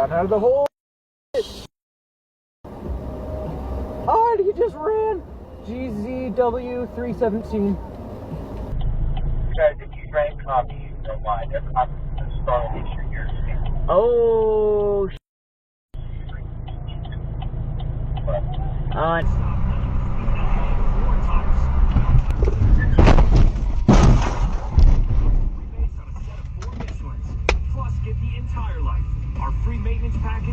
got out of the hole. Oh, he just ran. GZW 317. Guys, if you drank coffee, you don't mind. That coffee is a strong issue here. Oh, Plus, get the entire life. Our free maintenance package.